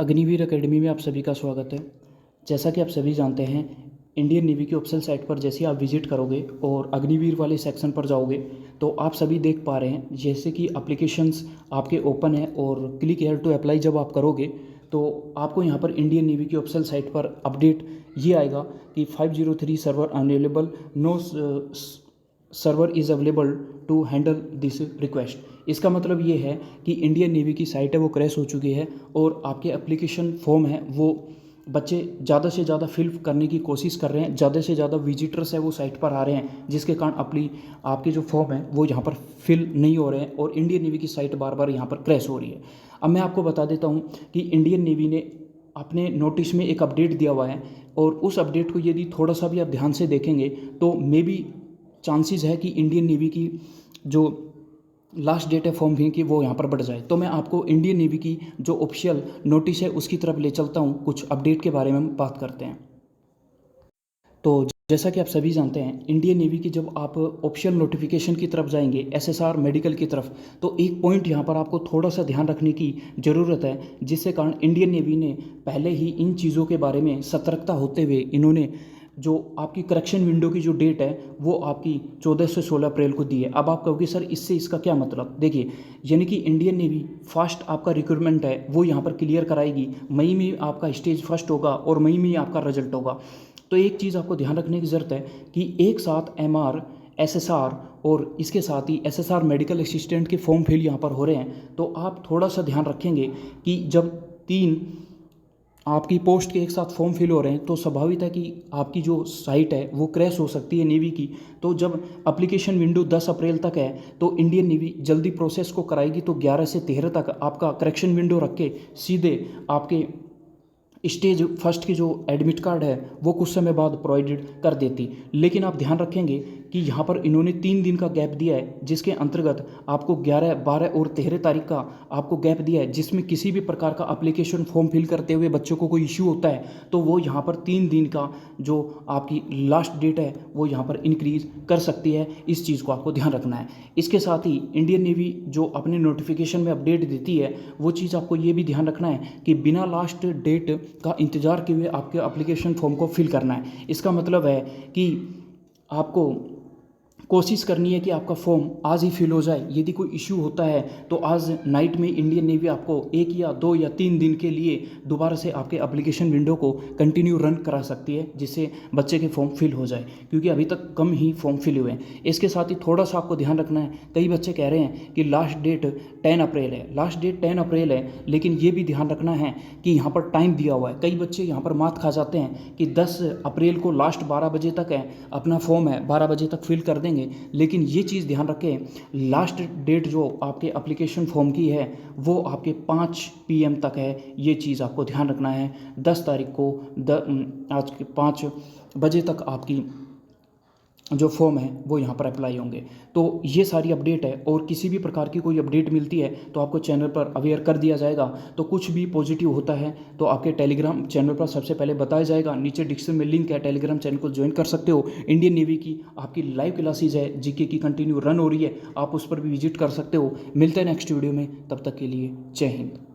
Agniveer academy में आप सभी का स्वागत है। जैसा कि आप सभी जानते हैं, इंडियन नेवी की ऑफिशियल साइट पर जैसे आप विजिट करोगे और अग्निवीर वाले सेक्शन पर जाओगे तो आप सभी देख पा रहे हैं जैसे कि एप्लीकेशंस आपके ओपन है और क्लिक हेयर टू अप्लाई जब आप करोगे तो आपको यहाँ पर इंडियन नेवी की ऑफिशियल साइट पर अपडेट ये आएगा कि 503 server unavailable, no server is available to handle this request. इसका मतलब ये है कि इंडियन नेवी की साइट है वो क्रैश हो चुकी है और आपके एप्लीकेशन फॉर्म है वो बच्चे ज़्यादा से ज़्यादा फिल करने की कोशिश कर रहे हैं, ज़्यादा से ज़्यादा विजिटर्स है वो साइट पर आ रहे हैं, जिसके कारण आपके जो फॉर्म है वो यहाँ पर फिल नहीं हो रहे हैं और इंडियन नेवी की साइट बार बार यहाँ पर क्रैश हो रही है। अब मैं आपको बता देता हूँ कि इंडियन नेवी ने अपने नोटिस में एक अपडेट दिया हुआ है और उस अपडेट को यदि थोड़ा सा भी आप ध्यान से देखेंगे तो मे बी चांसेस है कि इंडियन नेवी की जो लास्ट डेट है फॉर्म फिलिंग की वो यहाँ पर बढ़ जाए। तो मैं आपको इंडियन नेवी की जो ऑफिशियल नोटिस है उसकी तरफ ले चलता हूँ, कुछ अपडेट के बारे में हम बात करते हैं। तो जैसा कि आप सभी जानते हैं, इंडियन नेवी की जब आप ऑफिशियल नोटिफिकेशन की तरफ जाएंगे एसएसआर मेडिकल की तरफ, तो एक पॉइंट यहाँ पर आपको थोड़ा सा ध्यान रखने की ज़रूरत है, जिससे कारण इंडियन नेवी ने पहले ही इन चीज़ों के बारे में सतर्कता होते हुए इन्होंने जो आपकी करेक्शन विंडो की जो डेट है वो आपकी 14 से 16 अप्रैल को दी है। अब आप कहोगे सर इससे इसका क्या मतलब, देखिए यानी कि इंडियन नेवी फास्ट आपका रिक्रूटमेंट है वो यहाँ पर क्लियर कराएगी। मई में आपका स्टेज फर्स्ट होगा और मई में आपका रिजल्ट होगा। तो एक चीज़ आपको ध्यान रखने की ज़रूरत है कि एक साथ एमआर, एसएसआर और इसके साथ ही एसएसआर मेडिकल असिस्टेंट के फॉर्म फिल यहाँ पर हो रहे हैं। तो आप थोड़ा सा ध्यान रखेंगे कि जब 3 आपकी पोस्ट के एक साथ फॉर्म फिल हो रहे हैं तो स्वाभाविक है कि आपकी जो साइट है वो क्रैश हो सकती है नेवी की। तो जब एप्लीकेशन विंडो 10 अप्रैल तक है तो इंडियन नेवी जल्दी प्रोसेस को कराएगी, तो 11 से 13 तक आपका करेक्शन विंडो रख के सीधे आपके स्टेज फर्स्ट की जो एडमिट कार्ड है वो कुछ समय बाद प्रोवाइडेड कर देती। लेकिन आप ध्यान रखेंगे कि यहाँ पर इन्होंने 3 दिन का गैप दिया है, जिसके अंतर्गत आपको 11, 12 और 13 तारीख का आपको गैप दिया है, जिसमें किसी भी प्रकार का एप्लीकेशन फॉर्म फिल करते हुए बच्चों को कोई इश्यू होता है तो वो यहाँ पर 3 दिन का जो आपकी लास्ट डेट है वो यहाँ पर इंक्रीज कर सकती है। इस चीज़ को आपको ध्यान रखना है। इसके साथ ही इंडियन नेवी जो अपने नोटिफिकेशन में अपडेट देती है वो चीज़ आपको ये भी ध्यान रखना है कि बिना लास्ट डेट का इंतज़ार किए हुए आपके एप्लीकेशन फॉर्म को फिल करना है। इसका मतलब है कि आपको कोशिश करनी है कि आपका फॉर्म आज ही फिल हो जाए। यदि कोई इश्यू होता है तो आज नाइट में इंडियन नेवी आपको 1 या 2 या 3 दिन के लिए दोबारा से आपके एप्लीकेशन विंडो को कंटिन्यू रन करा सकती है, जिससे बच्चे के फॉर्म फिल हो जाए, क्योंकि अभी तक कम ही फॉर्म फिल हुए हैं। इसके साथ ही थोड़ा सा आपको ध्यान रखना है, कई बच्चे कह रहे हैं कि लास्ट डेट 10 अप्रैल है, लास्ट डेट 10 अप्रैल है, लेकिन ये भी ध्यान रखना है कि यहाँ पर टाइम दिया हुआ है। कई बच्चे यहाँ पर मात खा जाते हैं कि 10 अप्रैल को लास्ट 12 बजे तक है, अपना फॉर्म है 12 बजे तक फिल कर देंगे। लेकिन ये चीज़ ध्यान रखें, लास्ट डेट जो आपके एप्लीकेशन फॉर्म की है वो आपके 5 PM तक है। ये चीज़ आपको ध्यान रखना है। 10 तारीख को आज के 5 बजे तक आपकी जो फॉर्म है वो यहाँ पर अप्लाई होंगे। तो ये सारी अपडेट है और किसी भी प्रकार की कोई अपडेट मिलती है तो आपको चैनल पर अवेयर कर दिया जाएगा। तो कुछ भी पॉजिटिव होता है तो आपके टेलीग्राम चैनल पर सबसे पहले बताया जाएगा। नीचे डिस्क्रिप्शन में लिंक है, टेलीग्राम चैनल को ज्वाइन कर सकते हो। इंडियन नेवी की आपकी लाइव क्लासेज है, जीके की कंटिन्यू रन हो रही है, आप उस पर भी विजिट कर सकते हो। मिलते हैं नेक्स्ट वीडियो में, तब तक के लिए जय हिंद।